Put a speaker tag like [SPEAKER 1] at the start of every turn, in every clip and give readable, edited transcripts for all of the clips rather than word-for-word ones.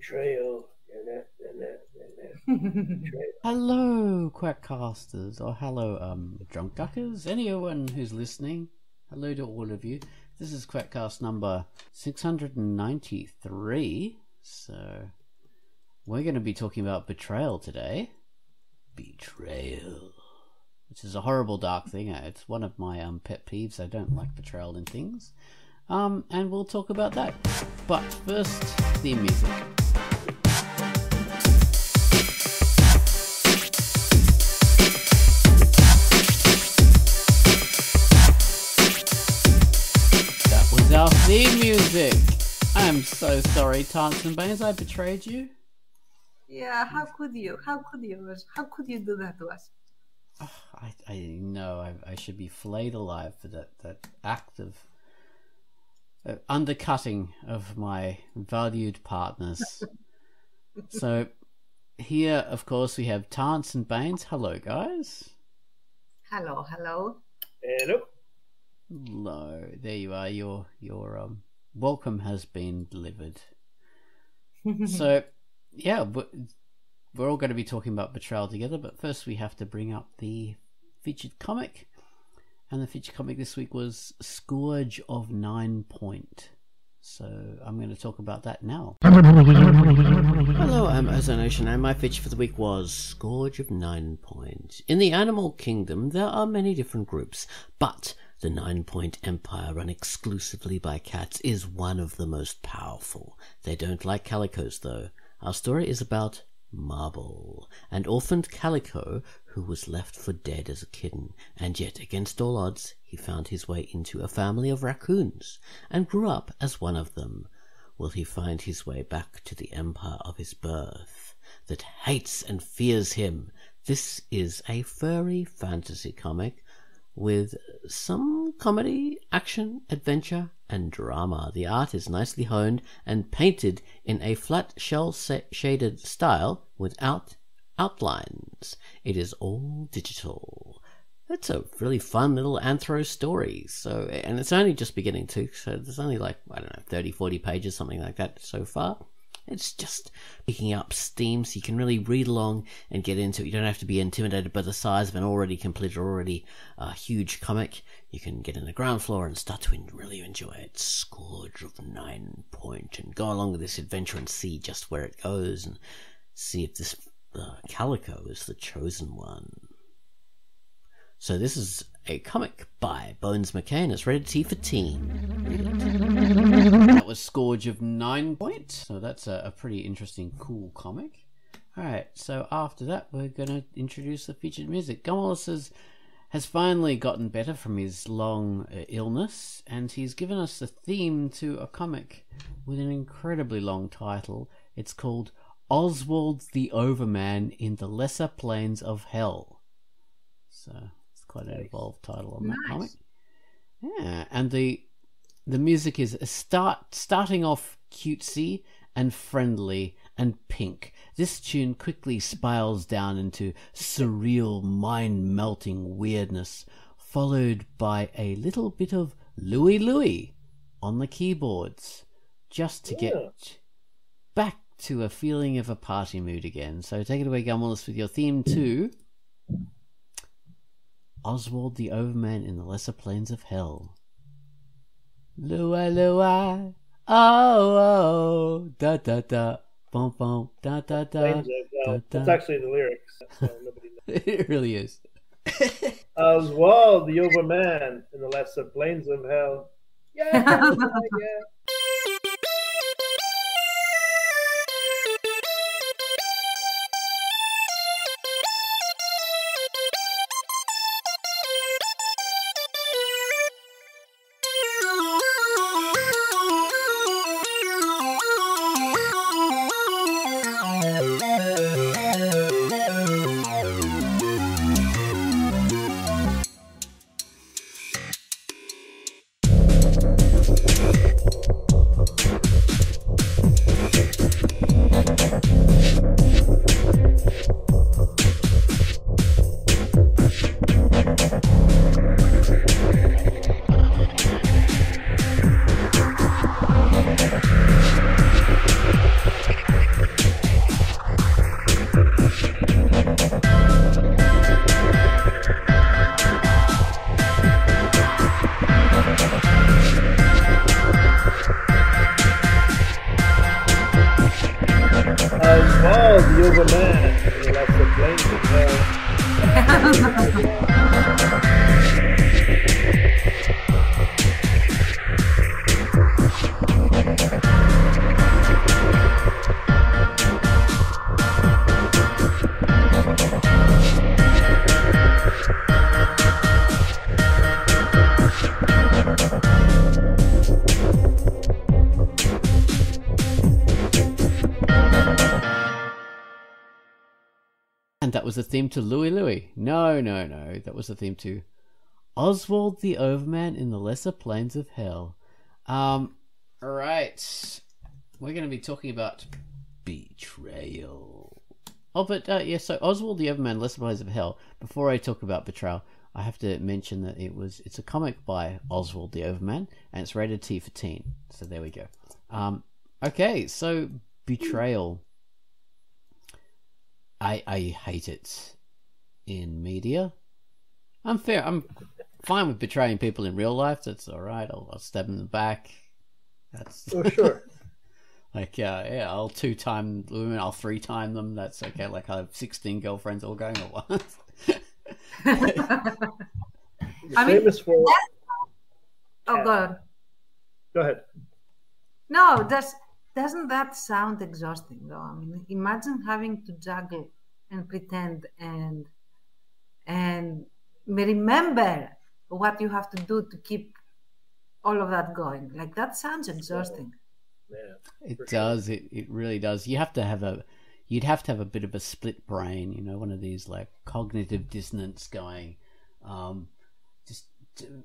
[SPEAKER 1] betrayal.
[SPEAKER 2] Hello, Quackcasters, or hello, Drunkduckers, anyone who's listening. Hello to all of you. This is Quackcast number 693. So, we're going to be talking about Betrayal today. Betrayal. Which is a horrible, dark thing. It's one of my pet peeves. I don't like betrayal in things. And we'll talk about that. But first, theme music. That was our theme music. I'm so sorry, Tarts and Banes, I betrayed you.
[SPEAKER 3] Yeah, how could you? How could you? How could you do that to us?
[SPEAKER 2] Oh, I know I should be flayed alive for that act of undercutting of my valued partners. So here, of course, we have Tarts and Banes. Hello, guys.
[SPEAKER 3] Hello, hello.
[SPEAKER 1] Hello.
[SPEAKER 2] Hello. There you are. Your welcome has been delivered. So, yeah, we're all going to be talking about Betrayal together, but first we have to bring up the featured comic. And the featured comic this week was Scourge of 9 Point. So I'm going to talk about that now. Hello, I'm Ozonation, and my feature for the week was Scourge of 9 Point. In the animal kingdom, there are many different groups, but the 9 Point Empire, run exclusively by cats, is one of the most powerful. They don't like calicos, though. Our story is about Marble, an orphaned calico who was left for dead as a kitten, and yet against all odds he found his way into a family of raccoons and grew up as one of them. Will he find his way back to the empire of his birth that hates and fears him? This is a furry fantasy comic with some comedy, action, adventure, and drama. The art is nicely honed and painted in a flat shell-shaded style without outlines. It is all digital. It's a really fun little anthro story. So, and it's only just beginning too, so there's only like, 30, 40 pages, something like that so far. It's just picking up steam, so you can really read along and get into it. You don't have to be intimidated by the size of an already completed, huge comic. You can get in the ground floor and start to really enjoy it. Scourge of 9 Point, and go along with this adventure and see just where it goes, and see if this calico is the chosen one. So this is a comic by Bones McCain. It's rated T for teen. Read it. That was Scourge of 9 Point. So that's a pretty interesting, cool comic. Alright, so after that we're going to introduce the featured music. Gumulus has finally gotten better from his long illness, and he's given us the theme to a comic with an incredibly long title. It's called Oswald the Overman in the Lesser Planes of Hell. So it's quite an involved title on that comic. Yeah, and the music is starting off cutesy and friendly and pink. This tune quickly spirals down into surreal, mind-melting weirdness, followed by a little bit of Louie Louie on the keyboards, just to get back to a feeling of a party mood again. So take it away, Gumulus, with your theme to Oswald the Overman in the Lesser Planes of Hell. Louie Louie, oh, da da da, bum bum, da da da, da da.
[SPEAKER 1] That's actually the lyrics. So nobody knows.
[SPEAKER 2] It really is.
[SPEAKER 1] Oswald the Overman in the Lesser Planes of Hell. Yeah, yeah. Oh, the overman in the lesser planes of hell.
[SPEAKER 2] And that was the theme to Louie Louie. No. That was the theme to Oswald the Overman in the Lesser Planes of Hell. Alright. We're going to be talking about Betrayal. Oh, but yeah, so Oswald the Overman, Lesser Planes of Hell. Before I talk about Betrayal, I have to mention that it's a comic by Oswald the Overman, and it's rated T for teen. So there we go. Okay, so Betrayal. I hate it in media. I'm fine with betraying people in real life. That's all right. I'll stab them in the back. That's
[SPEAKER 1] Oh, sure.
[SPEAKER 2] like yeah. I'll 2-time women. I'll 3-time them. That's okay. Like I have 16 girlfriends all going at once.
[SPEAKER 3] I mean,
[SPEAKER 1] Famous for.
[SPEAKER 3] oh god.
[SPEAKER 1] Go ahead.
[SPEAKER 3] No, doesn't that sound exhausting though? I mean, imagine having to juggle and pretend and remember what you have to do to keep all of that going. Like that sounds exhausting.
[SPEAKER 1] Yeah,
[SPEAKER 2] it does. Sure. It really does. You'd have to have a bit of a split brain, you know, one of these like cognitive dissonance going.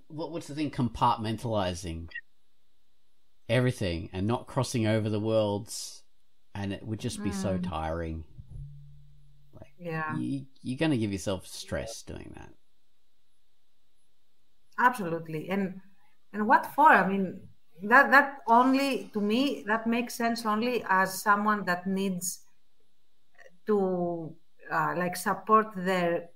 [SPEAKER 2] What's the thing? Compartmentalizing everything and not crossing over the worlds, and it would just be so tiring. Like,
[SPEAKER 3] yeah,
[SPEAKER 2] you're going to give yourself stress doing that.
[SPEAKER 3] Absolutely, and what for? I mean, that only to me that makes sense only as someone that needs to like support their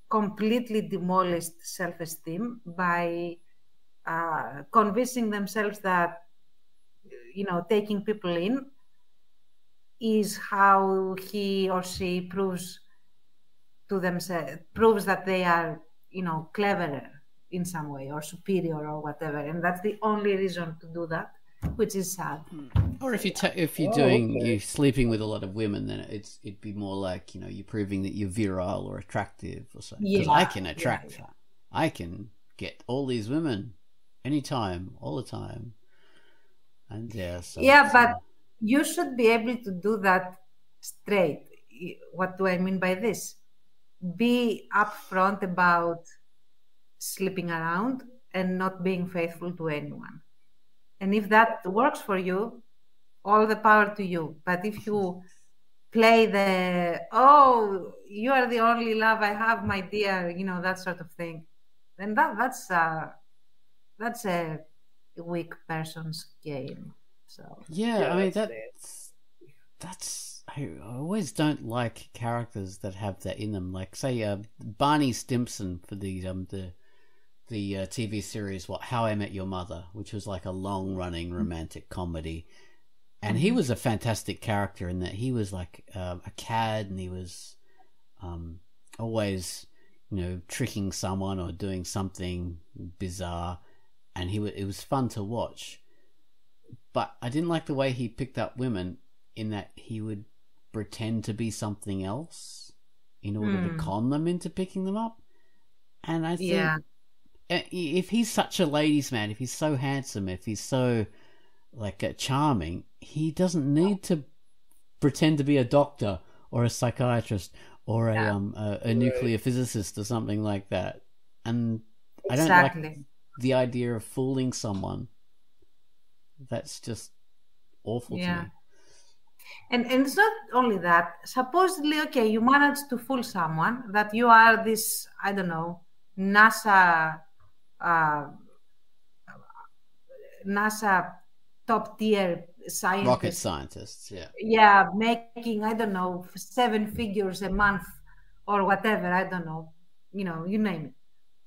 [SPEAKER 3] completely demolished self-esteem by convincing themselves that, you know, taking people in is how he or she proves to themselves, proves that they are, you know, cleverer in some way or superior or whatever, and that's the only reason to do that, which is sad.
[SPEAKER 2] Or if you're you're sleeping with a lot of women, then it'd be more like, you know, you're proving that you're virile or attractive or something. Because I can attract her. I can get all these women anytime, all the time. And but
[SPEAKER 3] you should be able to do that straight. What do I mean by this? Be upfront about sleeping around and not being faithful to anyone. And if that works for you, all the power to you. But if you play the, oh, you are the only love I have, my dear, you know, that sort of thing, then that's a weak person's game. So
[SPEAKER 2] yeah, I mean that's I always don't like characters that have that in them. Like say Barney Stinson for the TV series How I Met Your Mother, which was like a long running romantic comedy, and he was a fantastic character in that he was like a cad, and he was always, you know, tricking someone or doing something bizarre, and it was fun to watch. But I didn't like the way he picked up women, in that he would pretend to be something else in order to con them into picking them up. And I think if he's such a ladies' man, if he's so handsome, if he's so like charming, he doesn't need to pretend to be a doctor or a psychiatrist or a nuclear physicist or something like that. And I don't like the idea of fooling someone. That's just awful to me.
[SPEAKER 3] And it's not only that. Supposedly, okay, you managed to fool someone that you are this, I don't know, NASA top tier scientist.
[SPEAKER 2] Rocket scientists, yeah.
[SPEAKER 3] Yeah, making, I don't know, 7 figures a month or whatever, I don't know, you know, you name it.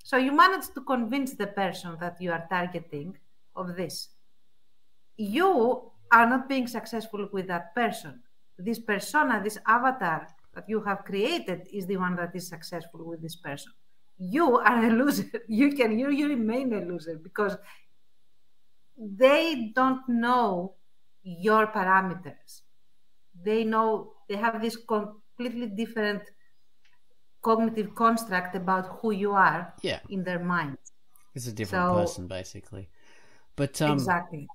[SPEAKER 3] So you managed to convince the person that you are targeting of this. You are not being successful with that person. this persona, this avatar that you have created is the one that is successful with this person. You are a loser. You remain a loser because they don't know your parameters. They have this completely different cognitive construct about who you are in their minds.
[SPEAKER 2] It's a different person, basically. But
[SPEAKER 3] exactly.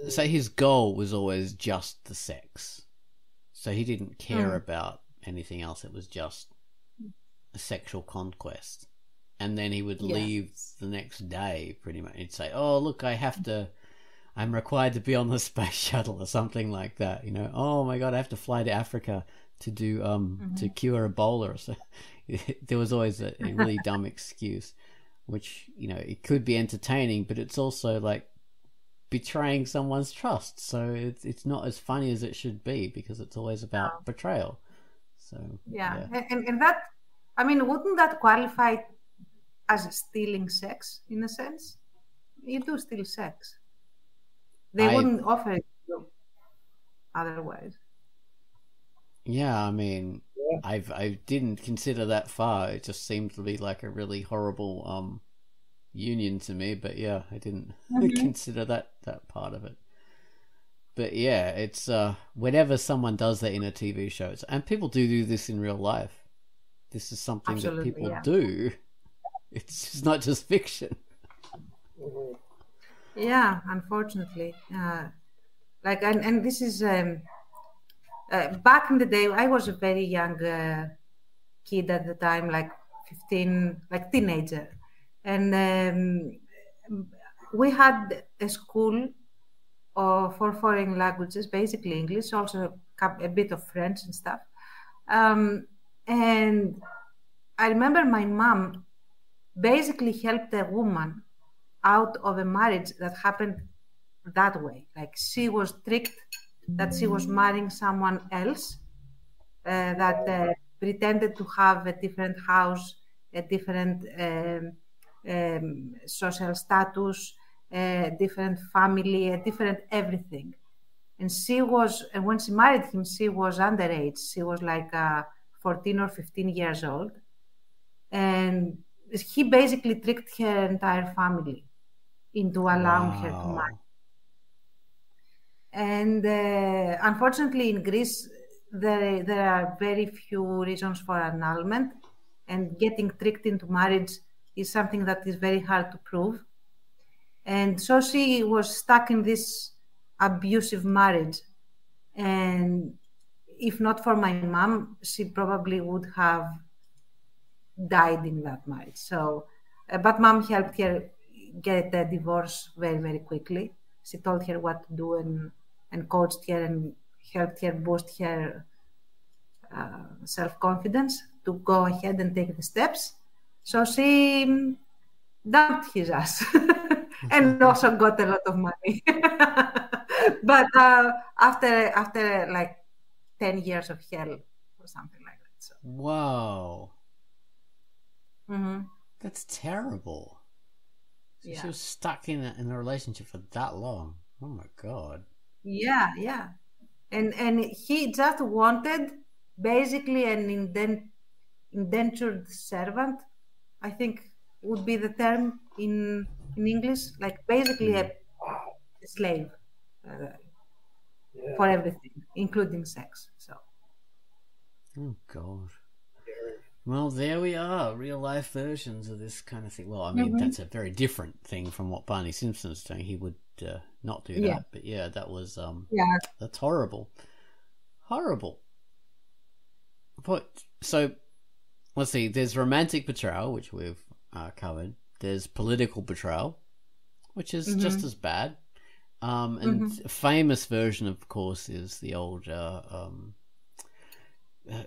[SPEAKER 2] So his goal was always just the sex. So he didn't care about anything else. It was just a sexual conquest. And then he would leave the next day, pretty much. He'd say, "Oh, look, I'm required to be on the space shuttle," or something like that. You know, "Oh my God, I have to fly to Africa to do to cure Ebola." So there was always a really dumb excuse, which, you know, it could be entertaining, but it's also like betraying someone's trust. So it's not as funny as it should be because it's always about betrayal. So
[SPEAKER 3] and that, I mean, wouldn't that qualify as stealing sex in a sense? You do steal sex. They wouldn't offer it to you otherwise.
[SPEAKER 2] Yeah, I mean, I didn't consider that far. It just seemed to be like a really horrible union to me. But yeah, I didn't consider that part of it. But yeah, it's whenever someone does that in a TV show, and people do this in real life. This is something that people do. It's just not just fiction.
[SPEAKER 3] Yeah, unfortunately, and this is back in the day. I was a very young kid at the time, like 15, like teenager, and we had a school for foreign languages, basically English, also a bit of French and stuff. And I remember my mom basically helped a woman out of a marriage that happened that way. Like, she was tricked that she was marrying someone else that pretended to have a different house, a different social status, a different family, a different everything. And when she married him, she was underage. She was like 14 or 15 years old. And he basically tricked her entire family into allowing her to marry. And unfortunately, in Greece, there are very few reasons for annulment, and getting tricked into marriage is something that is very hard to prove. And so she was stuck in this abusive marriage. And if not for my mom, she probably would have died in that marriage. So, but mom helped her get a divorce very, very quickly. She told her what to do and coached her and helped her boost her self-confidence to go ahead and take the steps. So she dumped his ass and also got a lot of money. But after like 10 years of hell or something like that. So.
[SPEAKER 2] Wow. That's terrible. So she was stuck in a relationship for that long. Oh my God.
[SPEAKER 3] Yeah. And he just wanted basically an indentured servant, I think would be the term in English, like basically a slave for everything, including sex. So.
[SPEAKER 2] Oh God. Well, there we are, real life versions of this kind of thing. Well, I mean, that's a very different thing from what Barney Simpson's doing. He would not do that, but yeah, that was that's horrible. But so let's see. There's romantic betrayal, which we've covered. There's political betrayal, which is just as bad. And a famous version, of course, is the old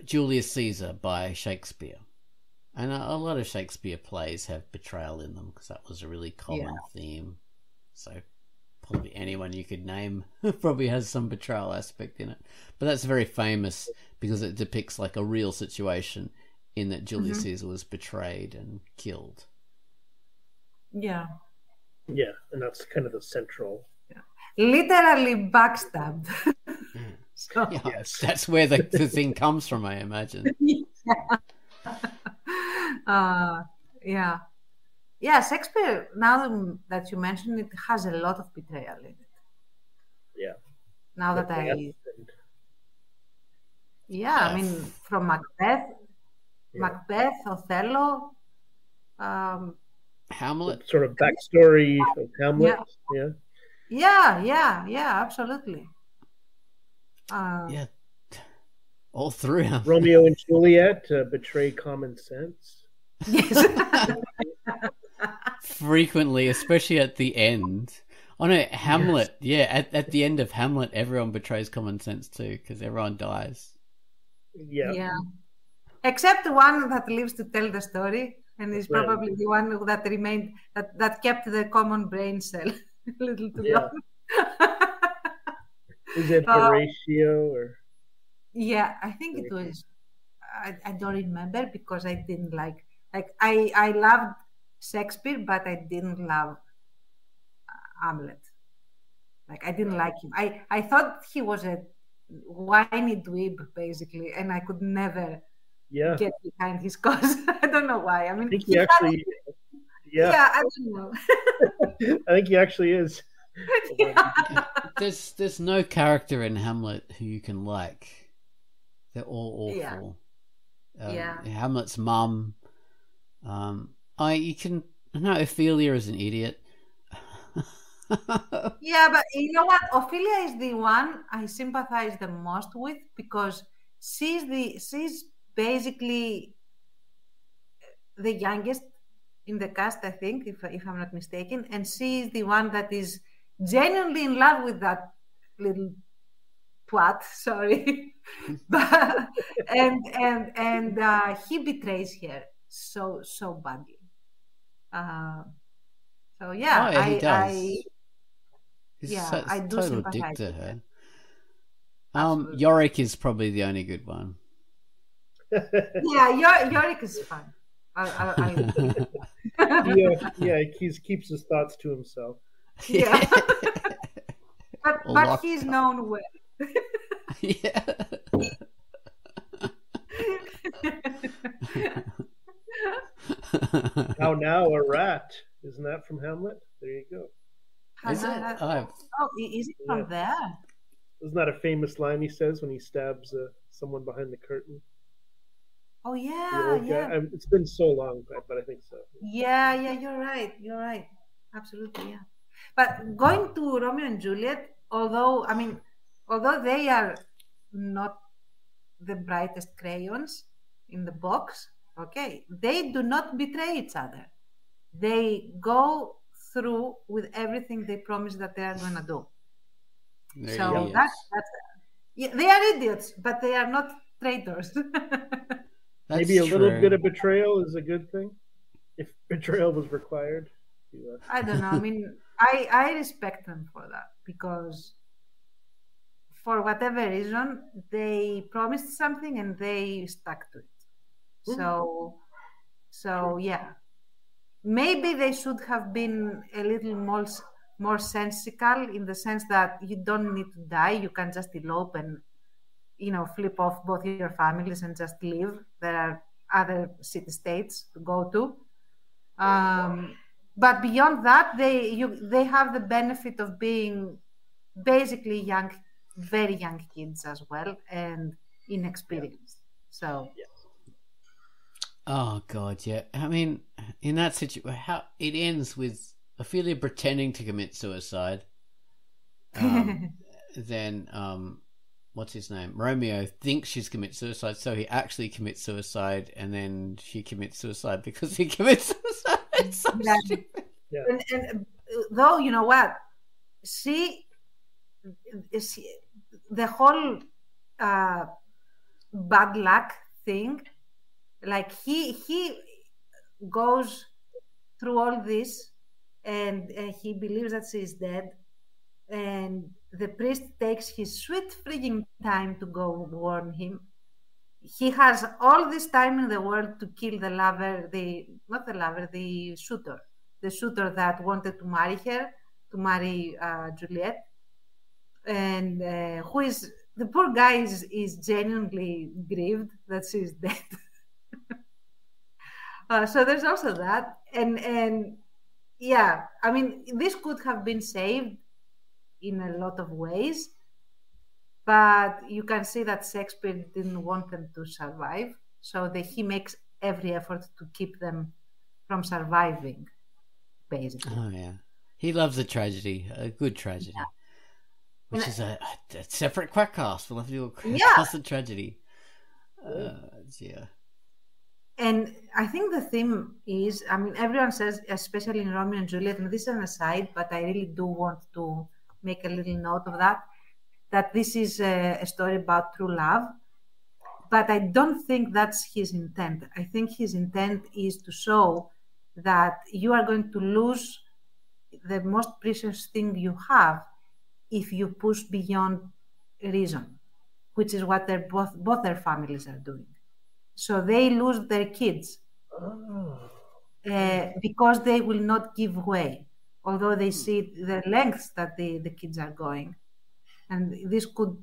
[SPEAKER 2] Julius Caesar by Shakespeare. And a lot of Shakespeare plays have betrayal in them because that was a really common theme. So probably anyone you could name probably has some betrayal aspect in it. But that's very famous because it depicts like a real situation in that Julius Caesar was betrayed and killed.
[SPEAKER 3] Yeah,
[SPEAKER 1] and that's kind of the central.
[SPEAKER 3] Literally backstabbed. So
[SPEAKER 2] Yeah, that's where the thing comes from, I imagine.
[SPEAKER 3] yeah. Yeah, Shakespeare, now that you mention it, has a lot of betrayal in it.
[SPEAKER 1] Yeah.
[SPEAKER 3] Now that I mean, from Macbeth, Othello,
[SPEAKER 2] Hamlet.
[SPEAKER 1] The sort of backstory of Hamlet.
[SPEAKER 3] Yeah, absolutely.
[SPEAKER 2] Yeah, all through him.
[SPEAKER 1] Romeo and Juliet betray common sense.
[SPEAKER 3] Yes.
[SPEAKER 2] Frequently, especially at the end. Oh no, Hamlet. Yes. Yeah, at the end of Hamlet, everyone betrays common sense too, because everyone dies.
[SPEAKER 1] Yeah.
[SPEAKER 3] Except the one that lives to tell the story, and is probably the one that remained that kept the common brain cell a little too long.
[SPEAKER 1] Is it Horatio or?
[SPEAKER 3] Yeah, I think it was. I don't remember because I didn't like I loved Shakespeare, but I didn't love Hamlet. Like I didn't like him. I thought he was a whiny dweeb basically, and I could never get behind his cause. I don't know why. I mean,
[SPEAKER 1] I think he actually.
[SPEAKER 3] Yeah, I don't know.
[SPEAKER 1] I think he actually is.
[SPEAKER 2] There's no character in Hamlet who you can like. They're all awful. Hamlet's mum. Ophelia is an idiot.
[SPEAKER 3] Yeah, but you know what? Ophelia is the one I sympathize the most with because she's basically the youngest in the cast, I think, if I'm not mistaken, and she is the one that is genuinely in love with that little twat. Sorry, but and he betrays her so badly. So yeah,
[SPEAKER 2] he does.
[SPEAKER 3] I do
[SPEAKER 2] total
[SPEAKER 3] sympathize
[SPEAKER 2] dick to
[SPEAKER 3] with
[SPEAKER 2] her.
[SPEAKER 3] Absolutely.
[SPEAKER 2] Yorick is probably the only good one.
[SPEAKER 3] Yeah, Yorick is fun.
[SPEAKER 1] He keeps his thoughts to himself.
[SPEAKER 3] Yeah, but he's known well.
[SPEAKER 2] Yeah.
[SPEAKER 1] How now a rat? Isn't that from Hamlet? There you go.
[SPEAKER 2] Is it?
[SPEAKER 3] Is it from there?
[SPEAKER 1] Isn't that a famous line he says when he stabs someone behind the curtain?
[SPEAKER 3] Oh yeah.
[SPEAKER 1] It's been so long, but I think so.
[SPEAKER 3] Yeah, you're right. Absolutely, yeah. But going to Romeo and Juliet, although they are not the brightest crayons in the box, okay, they do not betray each other. They go through with everything they promise that they are going to do. So they are idiots, but they are not traitors.
[SPEAKER 1] Maybe a little bit of betrayal is a good thing, if betrayal was required.
[SPEAKER 3] I don't know. I mean, I respect them for that because for whatever reason, they promised something and they stuck to it. So yeah. Maybe they should have been a little more sensical in the sense that you don't need to die. You can just elope and, flip off both your families and just leave. There are other city-states to go to. But beyond that, they have the benefit of being basically very young kids as well and inexperienced. So.
[SPEAKER 2] Oh God, yeah. I mean, in that situation, how it ends with Ophelia pretending to commit suicide. Then, what's his name? Romeo thinks she's committed suicide, so he actually commits suicide, and then she commits suicide because he commits suicide. It's so stupid.
[SPEAKER 1] Yeah.
[SPEAKER 3] And though you know what, the whole bad luck thing. Like he goes through all this and he believes that she is dead, and the priest takes his sweet freaking time to go warn him. He has all this time in the world to kill the lover, the shooter that wanted to marry her, to marry Juliet, and who is the poor guy is genuinely grieved that she's dead. So there's also that, and yeah, I mean, this could have been saved in a lot of ways, but you can see that Shakespeare didn't want them to survive, so he makes every effort to keep them from surviving, basically.
[SPEAKER 2] Oh yeah, he loves a tragedy, a good tragedy, yeah. Which is a separate Quackcast. We'll have to do a Quackcast of tragedy. Yeah.
[SPEAKER 3] And I think the theme is, I mean, everyone says, especially in Romeo and Juliet, and this is an aside, but I really do want to make a little note of that this is a story about true love. But I don't think that's his intent. I think his intent is to show that you are going to lose the most precious thing you have if you push beyond reason, which is what both their families are doing. So they lose their kids because they will not give way, although they see the lengths that the kids are going. And this could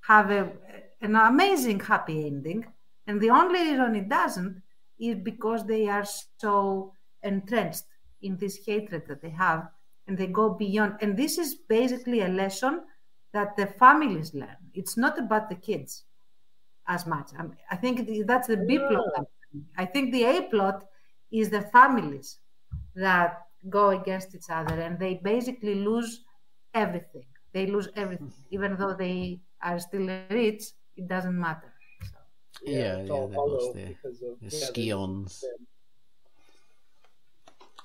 [SPEAKER 3] have an amazing happy ending. And the only reason it doesn't is because they are so entrenched in this hatred that they have, and they go beyond. And this is basically a lesson that the families learn. It's not about the kids as much. I think that's the B plot. I think the A plot is the families that go against each other, and they basically lose everything. They lose everything. Even though they are still rich, it doesn't matter. So.
[SPEAKER 2] Yeah, they lost their scions.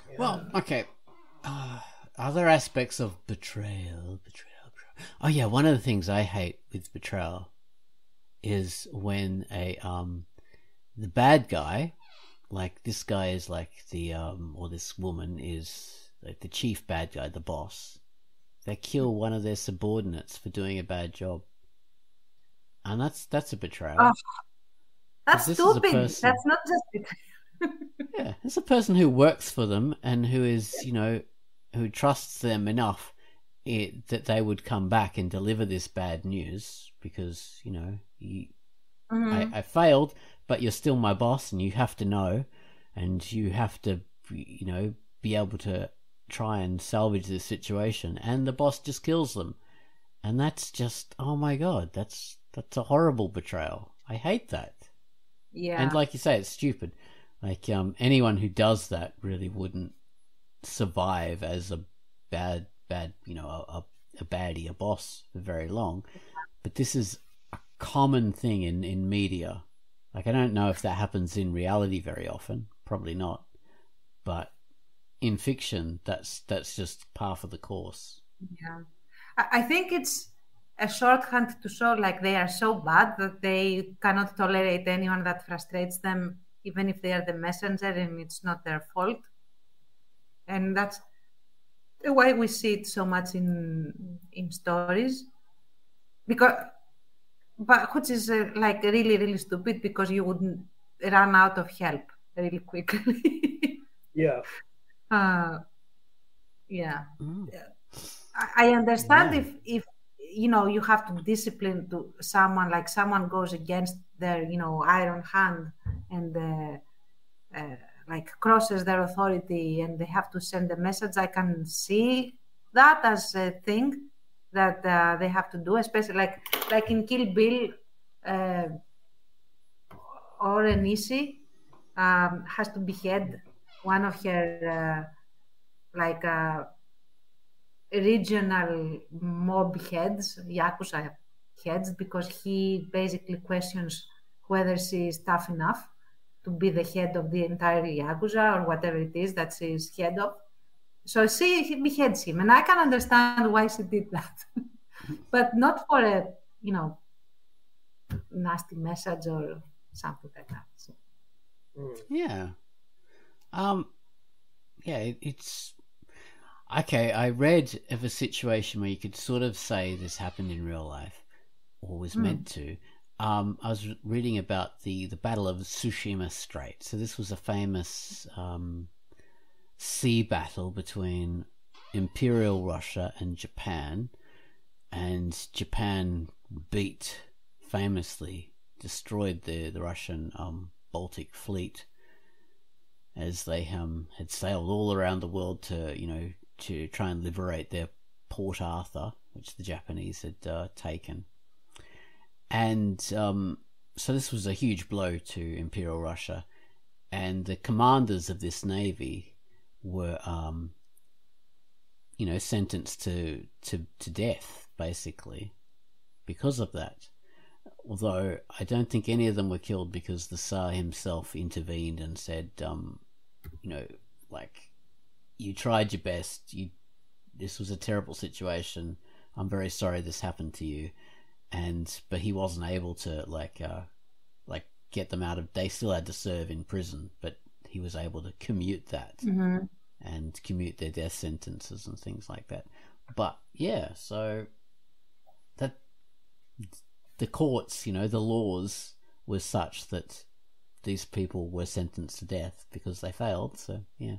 [SPEAKER 2] Yeah. Well, okay. Other aspects of betrayal. Oh yeah, one of the things I hate with Betrayal is when the bad guy, like this guy is like the or this woman is like the chief bad guy, the boss. They kill one of their subordinates for doing a bad job, and that's a betrayal.
[SPEAKER 3] Oh, that's stupid. That's not just betrayal.
[SPEAKER 2] Yeah, it's a person who works for them and who is, who trusts them enough that they would come back and deliver this bad news because, I failed, but you're still my boss and you have to know, and you have to, be able to try and salvage this situation, and the boss just kills them. And that's just, oh my God, that's a horrible betrayal. I hate that.
[SPEAKER 3] Yeah.
[SPEAKER 2] And like you say, it's stupid. Like, anyone who does that really wouldn't survive as a bad, a baddie, a boss for very long. But this is a common thing in media. Like, I don't know if that happens in reality very often. Probably not. But in fiction, that's just par for the course.
[SPEAKER 3] Yeah. I think it's a shorthand to show like they are so bad that they cannot tolerate anyone that frustrates them, even if they are the messenger and it's not their fault. And that's why we see it so much in stories, which is like really, really stupid, because you would run out of help really quickly.
[SPEAKER 1] Yeah.
[SPEAKER 3] Yeah. I understand if you have to discipline to someone, like someone goes against their iron hand and like crosses their authority and they have to send a message. I can see that as a thing that they have to do, especially like in Kill Bill, Oren Ishii has to behead one of her regional mob heads, Yakuza heads, because he basically questions whether she is tough enough to be the head of the entire Yakuza or whatever it is that she is head of. So he beheads him, and I can understand why she did that, but not for a nasty message or something like that. So.
[SPEAKER 2] Yeah. It's okay. I read of a situation where you could sort of say this happened in real life, or was meant to. I was reading about the Battle of Tsushima Strait. So this was a famous sea battle between Imperial Russia and Japan, and Japan famously destroyed the Russian Baltic fleet, as they had sailed all around the world to try and liberate their Port Arthur, which the Japanese had taken. And so this was a huge blow to Imperial Russia, and the commanders of this navy were sentenced to death, basically, because of that. Although I don't think any of them were killed, because the Tsar himself intervened and said, you tried your best. This was a terrible situation. I'm very sorry this happened to you. But he wasn't able to get them out of. They still had to serve in prison, but he was able to commute that and commute their death sentences and things like that. But yeah, so that the courts, the laws were such that these people were sentenced to death because they failed. So yeah,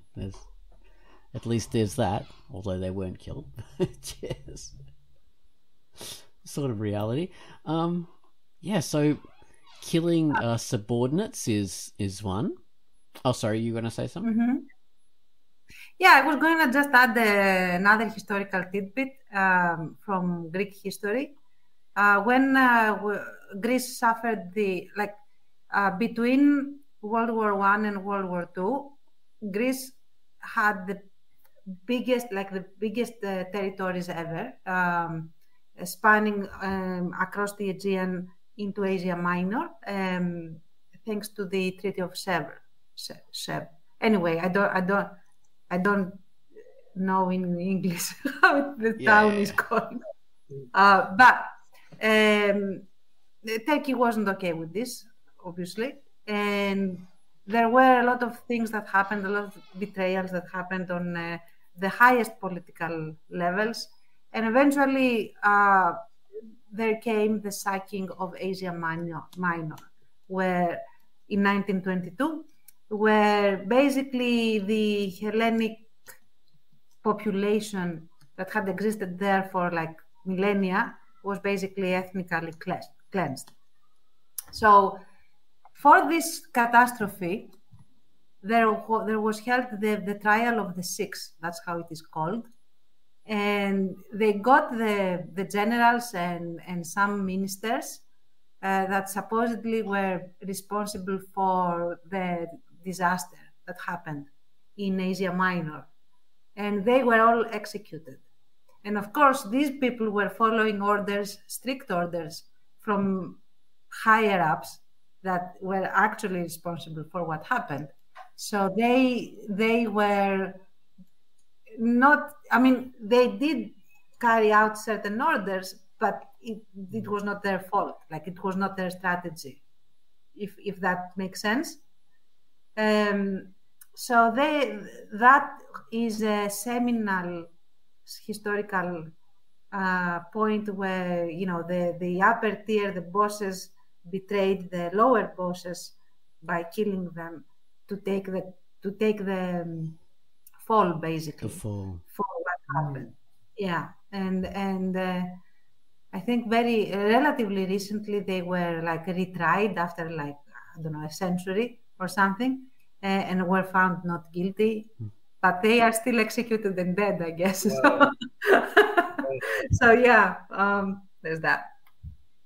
[SPEAKER 2] at least there's that, although they weren't killed. Yes. Sort of reality. So killing subordinates is one. Oh, sorry, you going to say something?
[SPEAKER 3] Mm-hmm. Yeah, I was going to just add another historical tidbit from Greek history. When Greece suffered between World War I and World War II, Greece had the biggest territories ever, spanning across the Aegean into Asia Minor, thanks to the Treaty of Sèvres. Anyway, I don't know in English how the town is called, but Turkey wasn't okay with this, obviously, and there were a lot of things that happened, a lot of betrayals that happened on the highest political levels. And eventually there came the sacking of Asia Minor, where in 1922, where basically the Hellenic population that had existed there for millennia was basically ethnically cleansed. So for this catastrophe, there was held the trial of the six. That's how it is called. And they got the generals and some ministers that supposedly were responsible for the disaster that happened in Asia Minor. And they were all executed. And of course, these people were following strict orders from higher ups that were actually responsible for what happened. So they were not, they did carry out certain orders, but it was not their fault. It was not their strategy, if that makes sense. So that is a seminal historical point where the upper tier, the bosses, betrayed the lower bosses by killing them to take the fall, basically.
[SPEAKER 2] The fall. For
[SPEAKER 3] what happened. Yeah, and I think very relatively recently they were retried after a century or something, and were found not guilty. But they are still executed and dead, I guess. Wow. So yeah, there's that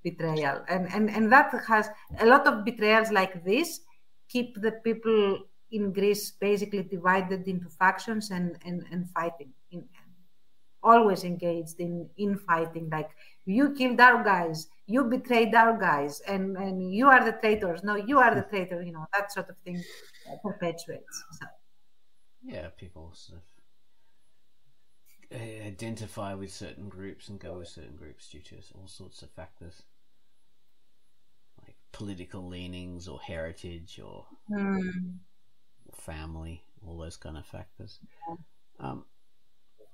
[SPEAKER 3] betrayal, and that has a lot of betrayals like this. Keep the people in Greece basically divided into factions and fighting, always engaged in fighting. You killed our guys, you betrayed our guys, and you are the traitors. No, you are the traitor. That sort of thing perpetuates. So.
[SPEAKER 2] Yeah, people sort of identify with certain groups and go with certain groups due to all sorts of factors, like political leanings or heritage or family, all those kind of factors.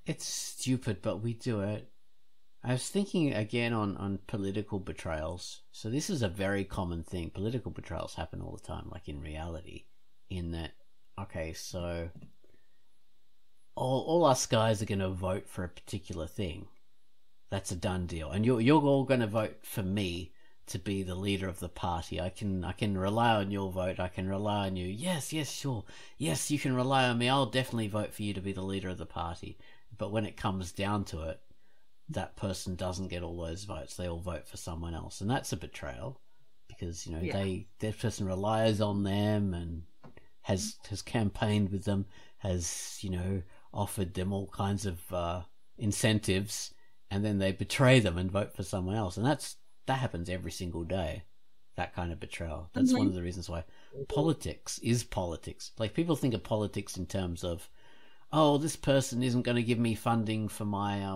[SPEAKER 2] It's stupid, but we do it. I was thinking again on political betrayals. So this is a very common thing. Political betrayals happen all the time, in reality, in that, okay, so all us guys are going to vote for a particular thing. that's a done deal, and you're all going to vote for me to be the leader of the party. I can rely on your vote. I can rely on you. Yes, sure. Yes, you can rely on me. I'll definitely vote for you to be the leader of the party. But when it comes down to it, that person doesn't get all those votes. They all vote for someone else, and that's a betrayal, because that person relies on them and has campaigned with them, has offered them all kinds of incentives, and then they betray them and vote for someone else, and that happens every single day. That kind of betrayal. That's one of the reasons why politics is politics. Like, people think of politics in terms of, oh, this person isn't going to give me funding for my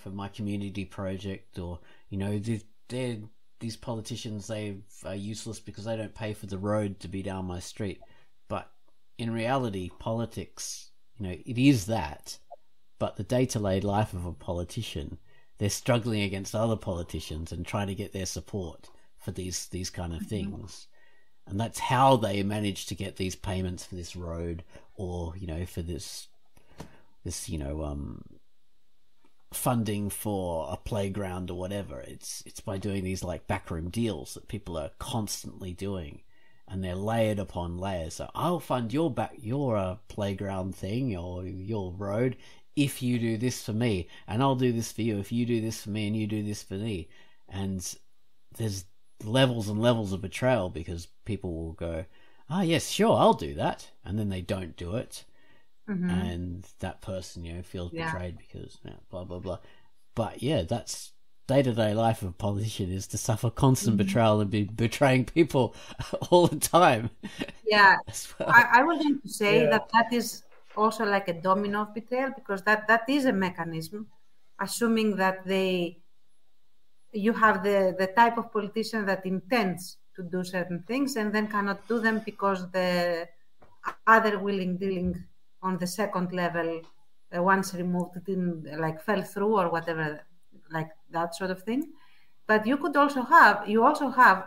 [SPEAKER 2] for my community project, or these politicians, they are useless because they don't pay for the road to be down my street. But in reality, politics, it is that. But the day-to-day life of a politician, they're struggling against other politicians and trying to get their support for these kind of things. And that's how they manage to get these payments for this road, or, for this funding for a playground or whatever. It's by doing these like backroom deals that people are constantly doing, and they're layered upon layers. So I'll fund your playground thing or your road if you do this for me, and I'll do this for you if you do this for me and you do this for me. And there's levels and levels of betrayal, because people will go, yes, sure, I'll do that, and then they don't do it. And that person, feels betrayed because blah blah blah. But that's day-to-day life of a politician, is to suffer constant betrayal and be betraying people all the time.
[SPEAKER 3] Yeah,
[SPEAKER 2] well.
[SPEAKER 3] I was going to say that is also like a domino of betrayal, because that is a mechanism, assuming that you have the type of politician that intends to do certain things and then cannot do them because the other willing dealing on the second level, once removed, it didn't fell through or whatever, like that sort of thing. But you also have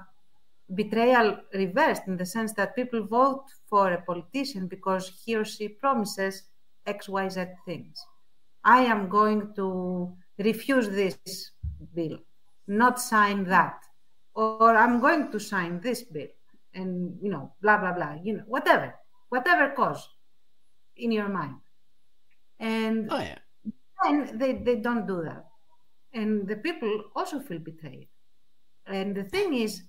[SPEAKER 3] betrayal reversed, in the sense that people vote for a politician because he or she promises X, Y, Z things. I am going to refuse this bill, not sign that, or I'm going to sign this bill, and blah blah blah, whatever cause in your mind. And then they don't do that, and the people also feel betrayed. And the thing is,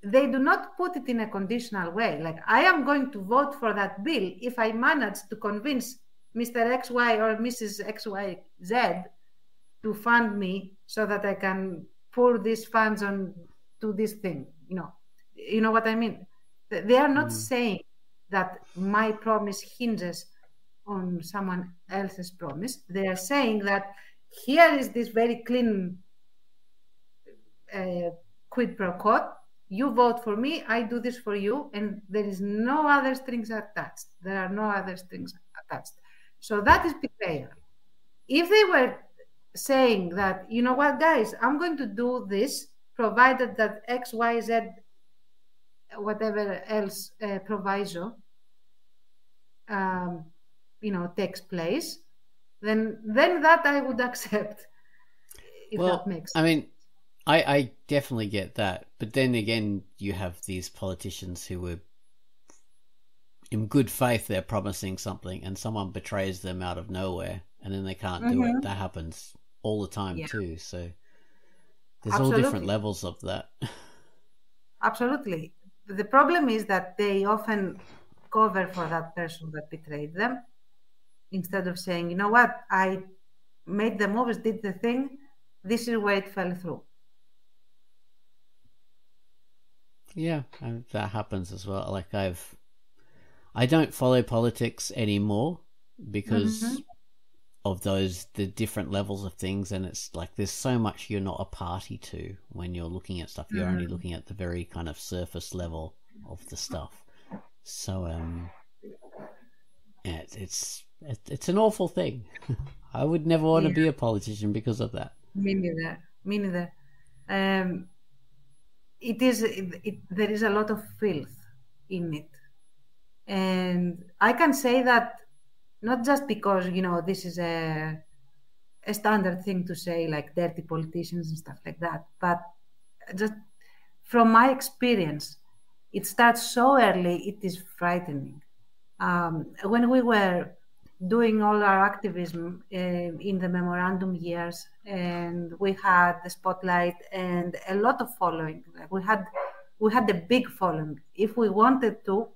[SPEAKER 3] they do not put it in a conditional way, like, I am going to vote for that bill if I manage to convince Mr. XY or Mrs. XYZ to fund me so that I can pour these funds on to this thing. You know what I mean? They are not saying that my promise hinges on someone else's promise. They are saying that here is this very clean quid pro quo. You vote for me, I do this for you, and there is no other strings attached. There are no other strings attached. So that is betrayal. If they were saying that, you know what, guys, I'm going to do this, provided that X, Y, Z, whatever else proviso, takes place, then that I would accept. If that makes sense.
[SPEAKER 2] I mean, I definitely get that, but then again, you have these politicians who were, in good faith, they're promising something, and someone betrays them out of nowhere, and then they can't do it. That happens all the time too. So there's all different levels of that. Absolutely.
[SPEAKER 3] The problem is that they often cover for that person that betrayed them, instead of saying, you know what, I made the moves, did the thing, this is where it fell through.
[SPEAKER 2] Yeah, and that happens as well. Like, I don't follow politics anymore because of the different levels of things, and it's like there's so much you're not a party to when you're looking at stuff. You're only looking at the very kind of surface level of the stuff. So it's an awful thing. I would never want to be a politician because of that.
[SPEAKER 3] Me neither. There is a lot of filth in it, and I can say that not just because this is a a standard thing to say, like dirty politicians and stuff like that. But just from my experience, it starts so early, it is frightening. When we were doing all our activism in the memorandum years, and we had the spotlight and a lot of following. Like we had a big following. If we wanted to,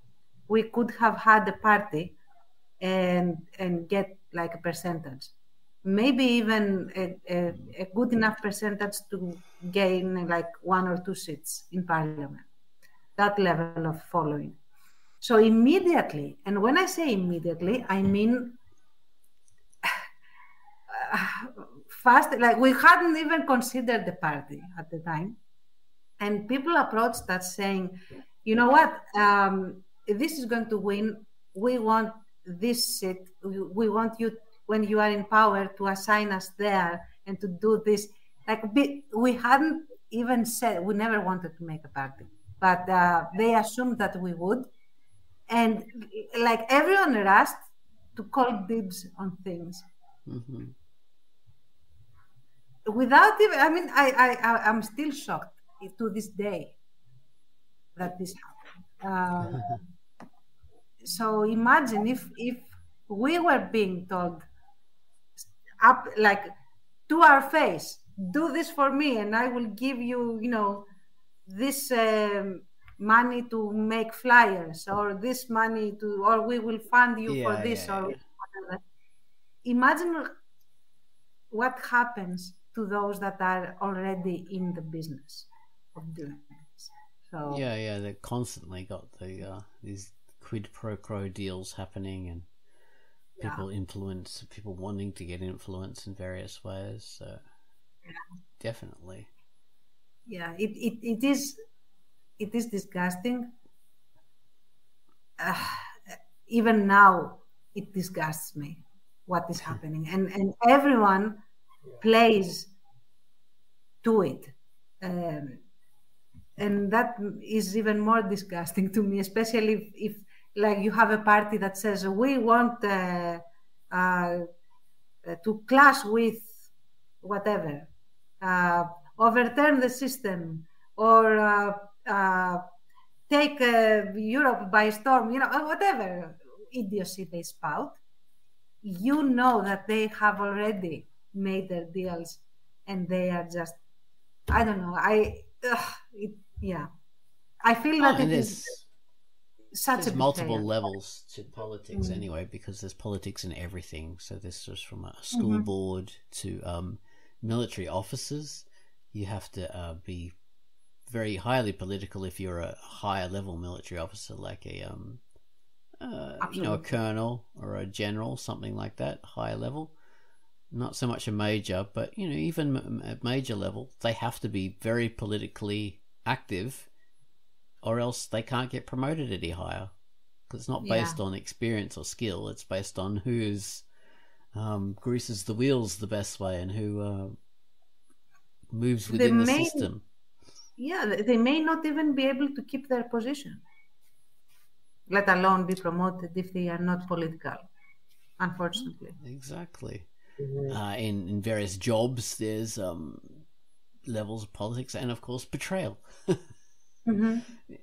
[SPEAKER 3] we could have had a party and get like a percentage, maybe even a good enough percentage to gain like 1 or 2 seats in parliament. That level of following. So immediately, and when I say immediately, I mean fast, like we hadn't even considered the party at the time. And people approached us saying, you know what, this is going to win. We want this seat. We want you, when you are in power, to assign us there and to do this. Like we hadn't even said, we never wanted to make a party, but they assumed that we would. And like everyone rushed to call dibs on things.
[SPEAKER 2] Mm-hmm.
[SPEAKER 3] Without even, I mean, I'm still shocked to this day that this happened. So imagine if we were being told up, like, to our face, do this for me and I will give you, you know, this money to make flyers, or this money to, or we will fund you for this, or whatever. Imagine what happens to those that are already in the business of doing this. So
[SPEAKER 2] they constantly got the these quid pro quo deals happening, and people wanting to get influence in various ways. So definitely, it is disgusting. Even now, it disgusts me what is happening, and everyone plays to it, and that is even more disgusting to me, especially if like you have a party that says we want to clash with whatever, overturn the system, or take Europe by storm, you know, whatever idiocy they spout. You know that they have already made their deals, and they are just, I don't know. I feel that it is such a multiple levels to politics anyway, because there's politics in everything. So this was from a school board to military officers. You have to be very highly political if you're a higher level military officer, like a a colonel or a general, something like that, higher level. Not so much a major, but even at major level, they have to be very politically active, or else they can't get promoted any higher. Because it's not based on experience or skill; it's based on who's greases the wheels the best way and who moves within the system.
[SPEAKER 3] Yeah, they may not even be able to keep their position, let alone be promoted if they are not political, unfortunately.
[SPEAKER 2] Exactly. In various jobs, there's levels of politics, and of course betrayal.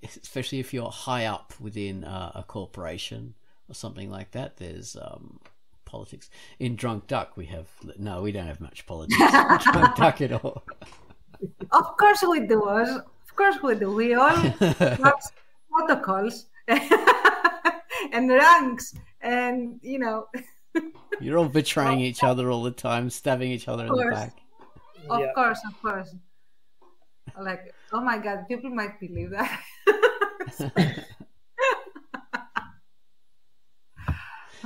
[SPEAKER 2] Especially if you're high up within a corporation or something like that, there's politics. In Drunkduck, we don't have much politics in Drunkduck at all.
[SPEAKER 3] Of course we do. Of course we do. We all have protocols and ranks, and
[SPEAKER 2] You're all betraying each other all the time, stabbing each other in the back.
[SPEAKER 3] Of course. Like, oh my God, people might believe that.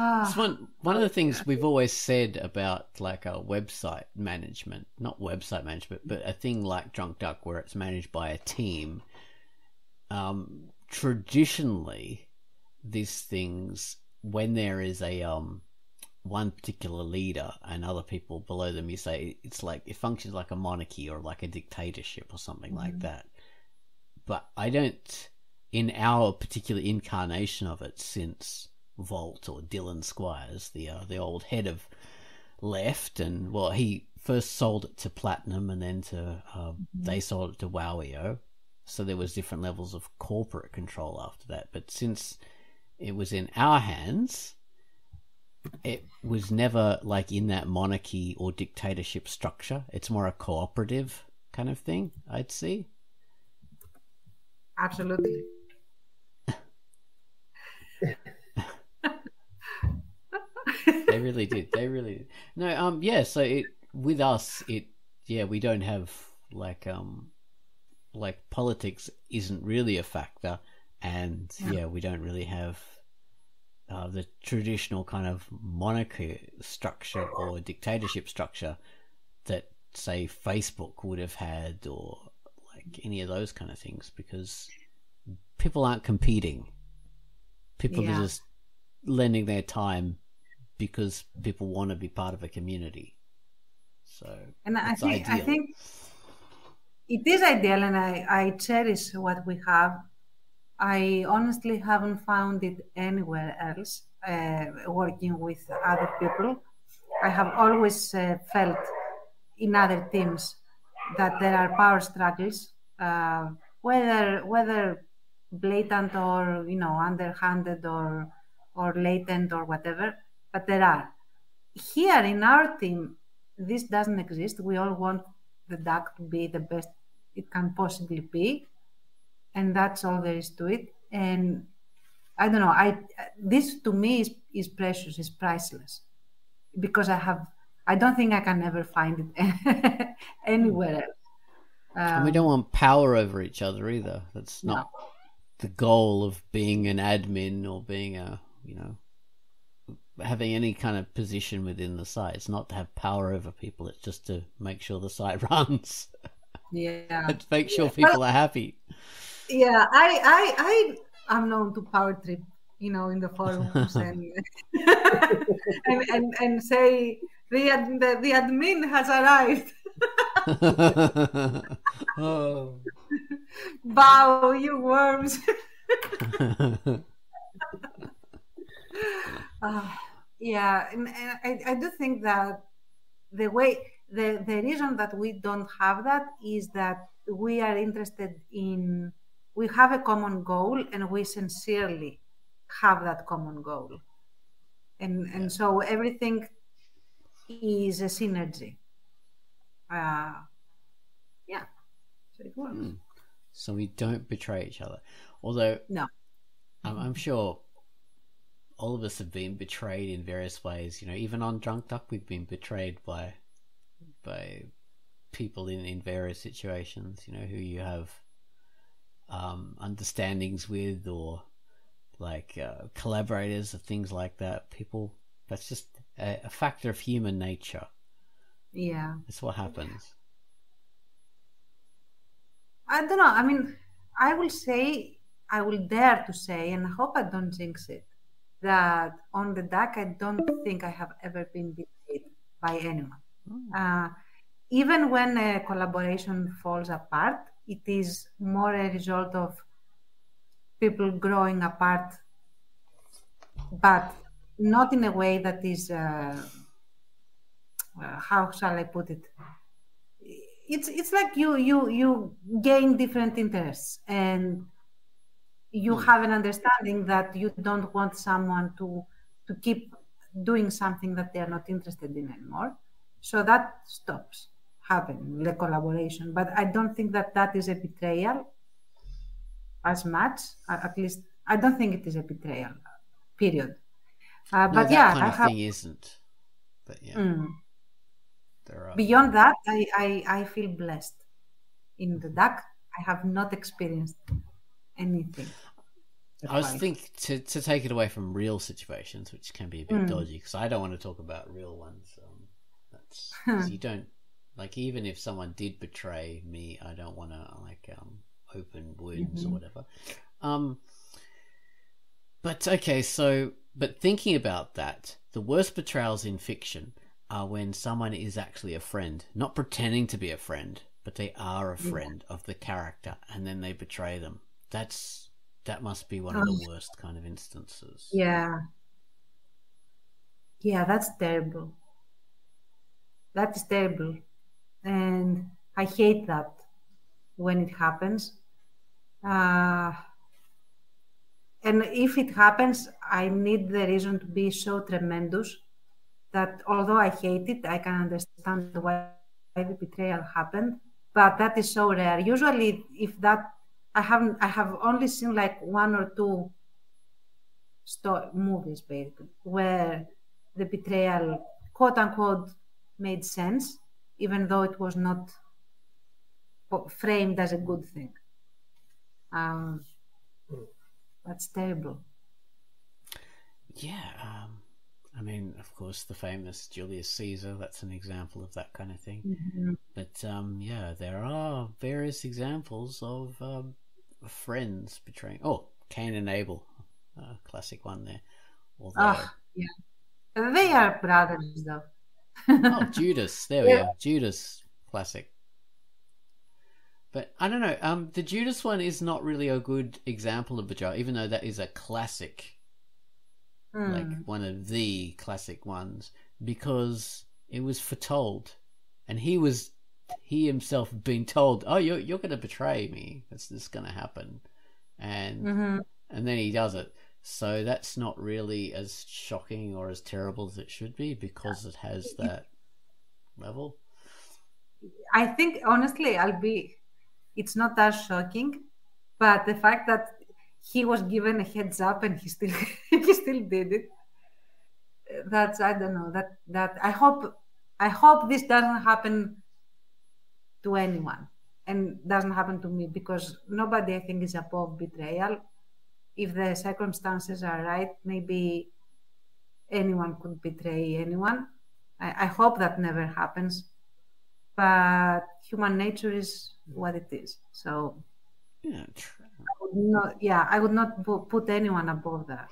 [SPEAKER 2] It's one of the things we've always said about like a website management, not website management, but a thing like Drunkduck where it's managed by a team. Traditionally, these things, when there is a one particular leader and other people below them, you say it's like it functions like a monarchy or like a dictatorship or something like that. But I don't, in our particular incarnation of it since Volt or Dylan Squires, the old head of left, and well, he first sold it to Platinum, and then to they sold it to WoWio. So there was different levels of corporate control after that. But since it was in our hands, it was never like in that monarchy or dictatorship structure. It's more a cooperative kind of thing, I'd see.
[SPEAKER 3] Absolutely.
[SPEAKER 2] They really did. They really did. No, yeah, so it with us we don't have like politics isn't really a factor, and we don't really have the traditional kind of monarchy structure or dictatorship structure that say Facebook would have had, or like any of those kind of things, because people aren't competing. People are just lending their time because people want to be part of a community. So, and I think
[SPEAKER 3] it is ideal, and I cherish what we have. I honestly haven't found it anywhere else, working with other people. I have always felt in other teams that there are power struggles, whether blatant or underhanded or latent or whatever, but there are. Here in our team, this doesn't exist. We all want the duck to be the best it can possibly be, and that's all there is to it. And I don't know, this to me is precious, is priceless, because I don't think I can ever find it anywhere else.
[SPEAKER 2] And we don't want power over each other either. That's not the goal of being an admin or being having any kind of position within the site. It's not to have power over people. It's just to make sure the site runs.
[SPEAKER 3] Yeah.
[SPEAKER 2] To make sure people are happy.
[SPEAKER 3] Yeah, I am known to power trip, in the forums and say the admin has arrived.
[SPEAKER 2] Oh.
[SPEAKER 3] Bow, you worms. And I do think that the reason that we don't have that is that we are interested in, we have a common goal, and we sincerely have that common goal, and so everything is a synergy. So it works.
[SPEAKER 2] So we don't betray each other, although I'm sure all of us have been betrayed in various ways. Even on Drunkduck, we've been betrayed by people in various situations. Who you have understandings with, or like collaborators or things like that. People, that's just a factor of human nature.
[SPEAKER 3] Yeah,
[SPEAKER 2] that's what happens.
[SPEAKER 3] I don't know. I mean, I will dare to say, and I hope I don't jinx it, that on the duck, I don't think I have ever been betrayed by anyone. Even when a collaboration falls apart, it is more a result of people growing apart, but not in a way that is, how shall I put it? It's like you gain different interests, and you have an understanding that you don't want someone to keep doing something that they are not interested in anymore. So that stops happening, the collaboration. But I don't think that is a betrayal as much. At least I don't think it is a betrayal, period. But
[SPEAKER 2] that kind of thing isn't. But
[SPEAKER 3] beyond that, I feel blessed. In the duck, I have not experienced anything.
[SPEAKER 2] I was thinking to take it away from real situations, which can be a bit dodgy, because I don't want to talk about real ones. That's because you don't, like, even if someone did betray me, I don't want to open wounds or whatever. But okay, but thinking about that, the worst betrayals in fiction are when someone is actually a friend, not pretending to be a friend, but they are a friend of the character, and then they betray them. That must be one of the worst kind of instances.
[SPEAKER 3] Yeah, that's terrible. That is terrible. And I hate that when it happens. Uh, and if it happens, I need the reason to be so tremendous that although I hate it, I can understand why the betrayal happened. But that is so rare. Usually, if that I have only seen like one or two movies basically where the betrayal, quote unquote, made sense, even though it was not framed as a good thing. That's terrible.
[SPEAKER 2] Yeah, I mean, of course, the famous Julius Caesar, that's an example of that kind of thing.
[SPEAKER 3] Mm-hmm.
[SPEAKER 2] But yeah, there are various examples of friends betraying. Oh, Cain and Abel, classic one there. Although,
[SPEAKER 3] yeah. They are brothers, though.
[SPEAKER 2] Oh, Judas. There we go. Judas, classic. But I don't know. The Judas one is not really a good example of betrayal, even though that is a classic, like one of the classic ones, because it was foretold, and he himself been told, "Oh, you're going to betray me. This is going to happen," and then he does it. So that's not really as shocking or as terrible as it should be because it has that level.
[SPEAKER 3] I think honestly, it's not as shocking, but the fact that he was given a heads up and he still did it. That's, I don't know, that I hope this doesn't happen to anyone and doesn't happen to me, because nobody, I think, is above betrayal. If the circumstances are right, maybe anyone could betray anyone. I hope that never happens, but human nature is what it is. So
[SPEAKER 2] yeah,
[SPEAKER 3] I would not put anyone above that.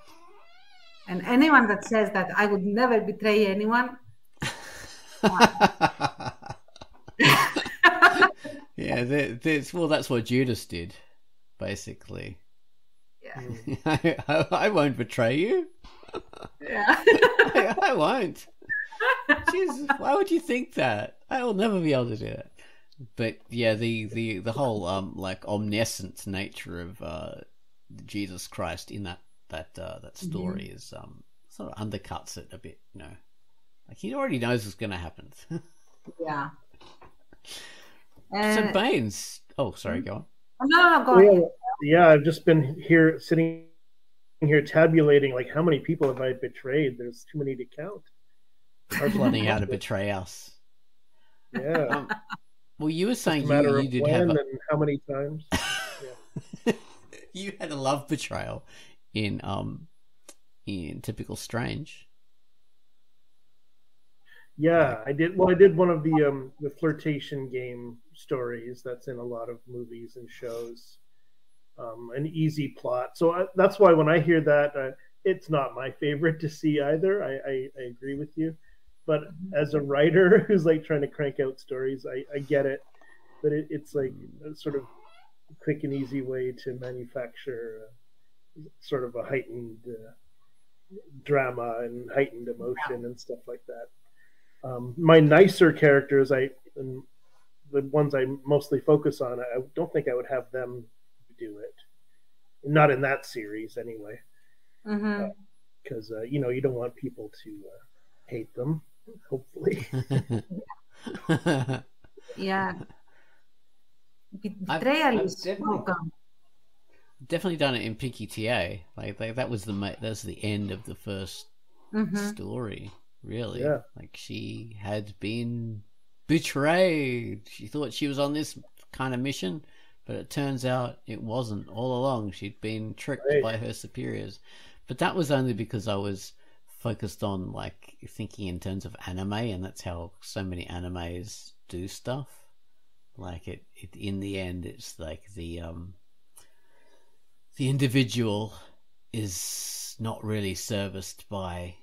[SPEAKER 3] And anyone that says that I would never betray anyone.
[SPEAKER 2] Yeah, that's what Judas did, basically.
[SPEAKER 3] Yeah.
[SPEAKER 2] I won't betray you.
[SPEAKER 3] Yeah.
[SPEAKER 2] I won't. Jesus, why would you think that? I will never be able to do that. But yeah, the whole like omniscient nature of Jesus Christ in that story is sort of undercuts it a bit, you know. Like he already knows what's going to happen.
[SPEAKER 3] Yeah.
[SPEAKER 2] So Baines. Oh, sorry, go on.
[SPEAKER 3] No, go on.
[SPEAKER 1] Yeah, I've just been sitting here tabulating like how many people have I betrayed. There's too many to count.
[SPEAKER 2] Planning how to betray us.
[SPEAKER 1] Yeah.
[SPEAKER 2] Well, you were saying you did
[SPEAKER 1] when
[SPEAKER 2] have
[SPEAKER 1] and how many times. Yeah.
[SPEAKER 2] You had a love betrayal in Typical Strange.
[SPEAKER 1] Yeah, I did. Well, I did one of the flirtation game stories that's in a lot of movies and shows. An easy plot. So that's why when I hear that, it's not my favorite to see either. I agree with you. But as a writer who's like trying to crank out stories, I get it. But it's like a sort of quick and easy way to manufacture sort of a heightened drama and heightened emotion and stuff like that. My nicer characters, the ones I mostly focus on, I don't think I would have them do it. Not in that series, anyway. Because you don't want people to hate them. Hopefully.
[SPEAKER 3] Yeah. Betrayal is
[SPEAKER 2] definitely done it in Pinky TA. Like that was the end of the first story. Really,
[SPEAKER 1] yeah.
[SPEAKER 2] Like she had been betrayed. She thought she was on this kind of mission, but it turns out it wasn't. All along, she'd been tricked by her superiors. But that was only because I was focused on like thinking in terms of anime, and that's how so many animes do stuff. Like it in the end, it's like the individual is not really serviced by,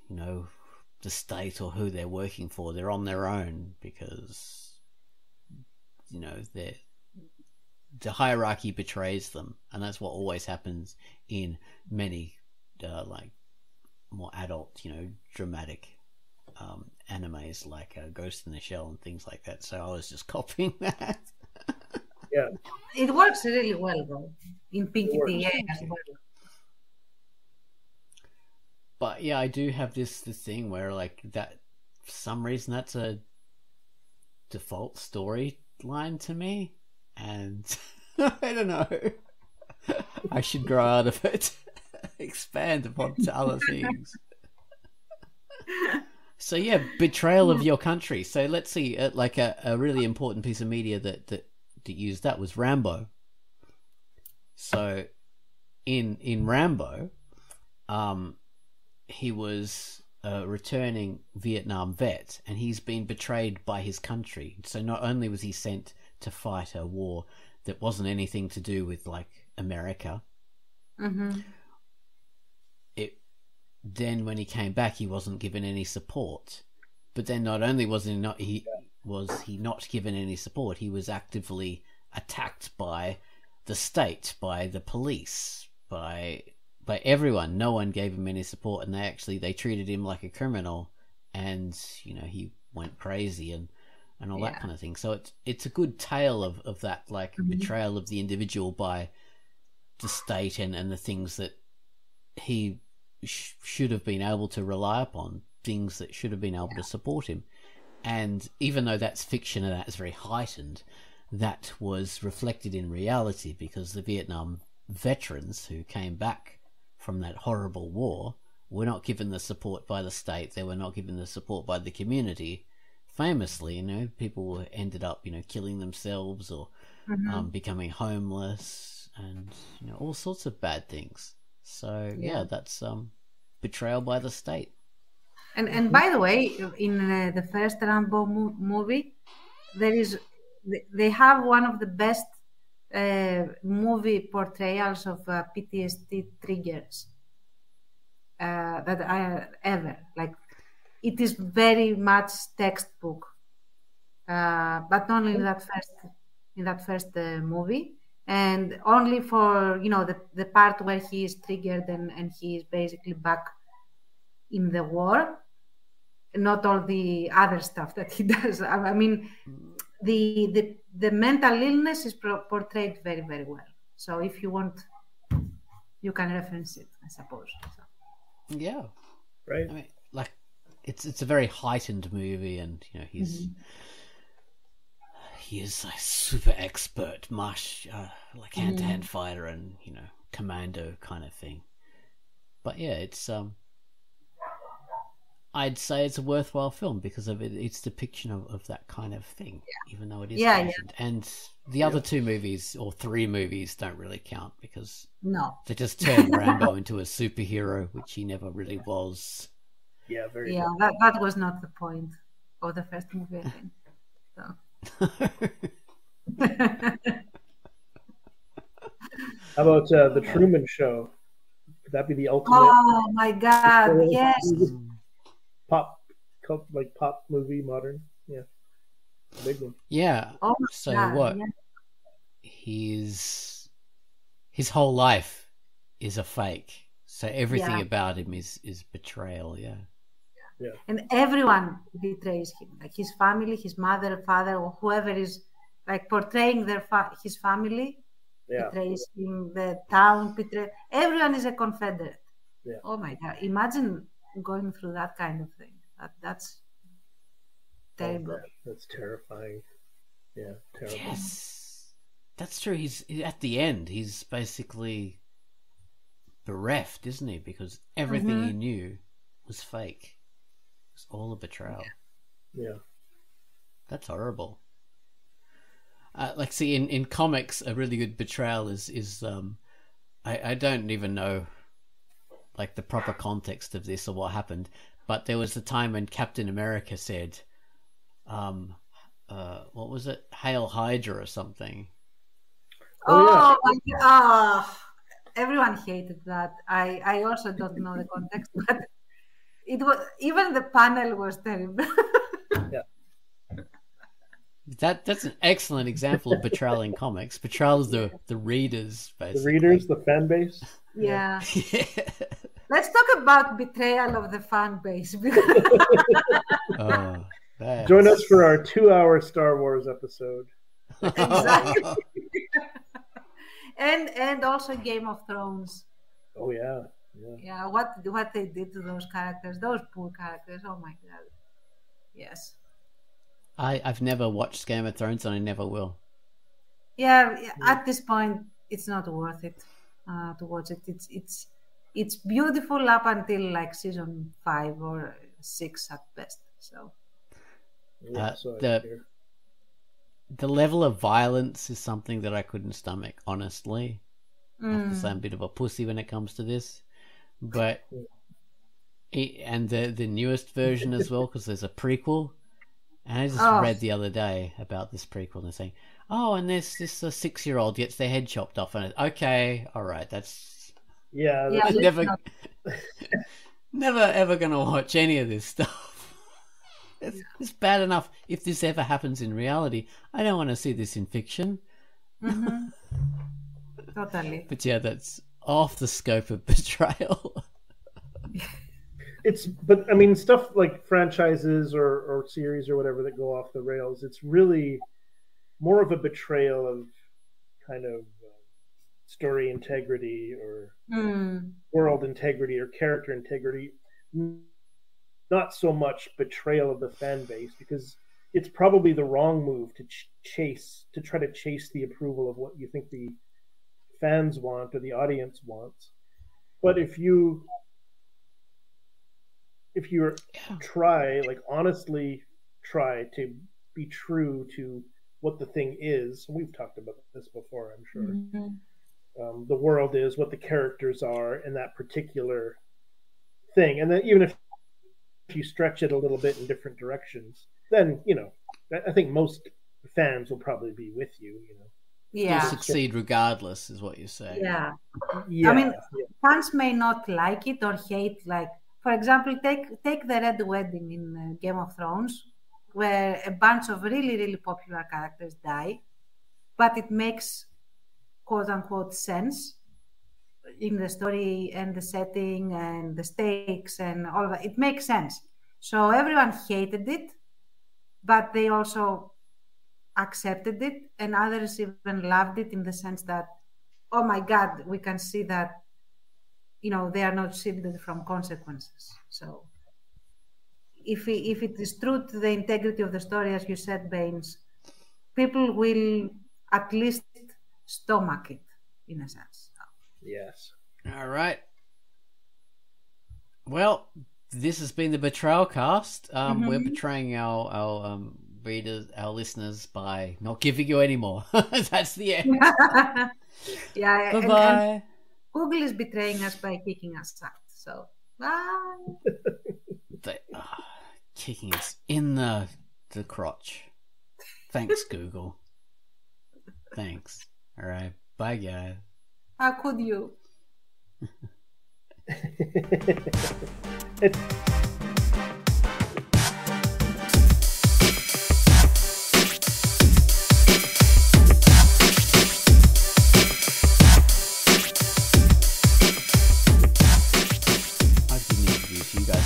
[SPEAKER 2] the state or who they're working for. They're on their own because, the hierarchy betrays them, and that's what always happens in many like more adult, dramatic animes like Ghost in the Shell and things like that. So I was just copying that.
[SPEAKER 1] Yeah,
[SPEAKER 3] It works really well though in Pinky TA as well.
[SPEAKER 2] But yeah, I do have this thing where like that for some reason that's a default storyline to me, and I don't know. I should grow out of it, expand upon to other things. So yeah, Betrayal of Your Country. So let's see, like a really important piece of media that used that was Rambo. So in Rambo, he was a returning Vietnam vet, and he's been betrayed by his country. So not only was he sent to fight a war that wasn't anything to do with like America, then when he came back, he wasn't given any support. But then not only was he not given any support, he was actively attacked by the state, by the police, by everyone. No one gave him any support, and they treated him like a criminal, and he went crazy and all that kind of thing. So it's a good tale of that, like betrayal of the individual by the state and the things that he should have been able to rely upon, things that should have been able to support him. And even though that's fiction and that's very heightened, that was reflected in reality, because the Vietnam veterans who came back from that horrible war were not given the support by the state. They were not given the support by the community. Famously, people ended up, killing themselves or becoming homeless and, all sorts of bad things. So yeah, that's betrayal by the state.
[SPEAKER 3] And by the way, in the first Rambo movie, they have one of the best movie portrayals of PTSD triggers that I ever like. It is very much textbook, but only in that first movie. And only for the part where he is triggered and he is basically back in the war, not all the other stuff that he does. I mean, the mental illness is portrayed very, very well. So if you want, you can reference it, I suppose. So.
[SPEAKER 2] Yeah,
[SPEAKER 1] right.
[SPEAKER 2] I mean, like it's a very heightened movie, and he's. He is a super expert, like hand-to-hand fighter and, commando kind of thing. But yeah, it's I'd say it's a worthwhile film because of its depiction of that kind of thing, even though it is heightened. And the other two movies, or three movies, don't really count because they just turned Rambo into a superhero, which he never really was.
[SPEAKER 1] Yeah, very.
[SPEAKER 3] Yeah, that was not the point of the first movie, I think. So.
[SPEAKER 1] How about the Truman Show? Could that be the ultimate?
[SPEAKER 3] Oh my God! Yes.
[SPEAKER 1] Pop movie, modern. Yeah, big one.
[SPEAKER 2] Yeah.
[SPEAKER 3] Oh
[SPEAKER 2] so
[SPEAKER 3] God,
[SPEAKER 2] what?
[SPEAKER 3] Yeah.
[SPEAKER 2] His whole life is a fake. So everything about him is betrayal. Yeah.
[SPEAKER 1] Yeah.
[SPEAKER 3] And everyone betrays him, like his family, his mother, father, or whoever is like portraying his family betrays him. The town betrays. Everyone is a Confederate.
[SPEAKER 1] Yeah.
[SPEAKER 3] Oh my God! Imagine going through that kind of thing. That's terrible.
[SPEAKER 1] Oh, that's terrifying. Yeah, terrible.
[SPEAKER 2] Yes, that's true. He's at the end. He's basically bereft, isn't he? Because everything he knew was fake. It's all a betrayal.
[SPEAKER 1] Yeah.
[SPEAKER 2] That's horrible. In comics, a really good betrayal is I don't even know like the proper context of this or what happened, but there was the time when Captain America said, what was it? Hail Hydra or something.
[SPEAKER 3] Oh my God. Everyone hated that. I also don't know the context, but it was, even the panel was terrible.
[SPEAKER 1] Yeah.
[SPEAKER 2] That's an excellent example of betrayal in comics. Betrayal is the readers, basically.
[SPEAKER 1] The readers, the fan base.
[SPEAKER 3] Yeah.
[SPEAKER 2] Yeah.
[SPEAKER 3] Let's talk about betrayal of the fan base.
[SPEAKER 1] Join us for our 2-hour Star Wars episode.
[SPEAKER 3] Exactly. and also Game of Thrones.
[SPEAKER 1] Oh yeah.
[SPEAKER 3] Yeah, what they did to those characters, those poor characters. Oh my god. Yes.
[SPEAKER 2] I've never watched Game of Thrones and I never will.
[SPEAKER 3] Yeah, at this point, it's not worth it to watch it. It's beautiful up until like season 5 or 6 at best. So
[SPEAKER 2] the level of violence is something that I couldn't stomach, honestly. I have to say I'm a bit of a pussy when it comes to this, but and the newest version as well, because there's a prequel. And I just read the other day about this prequel, and they're saying, "Oh, and this 6-year-old gets their head chopped off," and okay, all right, that's never ever gonna watch any of this stuff. It's bad enough if this ever happens in reality. I don't want to see this in fiction.
[SPEAKER 3] Mm-hmm. Totally.
[SPEAKER 2] But yeah, that's off the scope of Betrayal.
[SPEAKER 1] But I mean, stuff like franchises or series or whatever that go off the rails, it's really more of a betrayal of kind of story integrity or world integrity or character integrity. Not so much betrayal of the fan base, because it's probably the wrong move to try to chase the approval of what you think the fans want or the audience wants. But if you honestly try to be true to what the thing is, and we've talked about this before, I'm sure. The world is, what the characters are in that particular thing, and then even if you stretch it a little bit in different directions, then I think most fans will probably be with you.
[SPEAKER 3] Yeah,
[SPEAKER 2] you'll succeed regardless, is what you say.
[SPEAKER 3] Yeah. I mean, fans may not like it or hate. Like, for example, take the Red Wedding in Game of Thrones, where a bunch of really, really popular characters die, but it makes quote unquote sense in the story and the setting and the stakes and all that. It makes sense. So everyone hated it, but they also accepted it, and others even loved it in the sense that, oh my God, we can see that, they are not shielded from consequences. So if it is true to the integrity of the story, as you said, Baines, people will at least stomach it, in a sense.
[SPEAKER 1] Yes.
[SPEAKER 2] All right. Well, this has been the Betrayal Cast. We're betraying our readers, our listeners, by not giving you any more. That's the end.
[SPEAKER 3] Yeah.
[SPEAKER 2] Bye-bye.
[SPEAKER 3] And Google is betraying us by kicking us out. So, bye.
[SPEAKER 2] Kicking us in the crotch. Thanks, Google. Thanks. All right. Bye, guys.
[SPEAKER 3] How could you?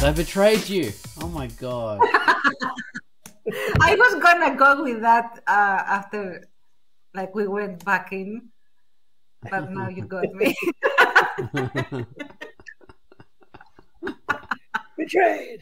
[SPEAKER 2] I betrayed you. Oh my God.
[SPEAKER 3] I was gonna go with that after, like, we went back in, but now you got me.
[SPEAKER 1] Betrayed.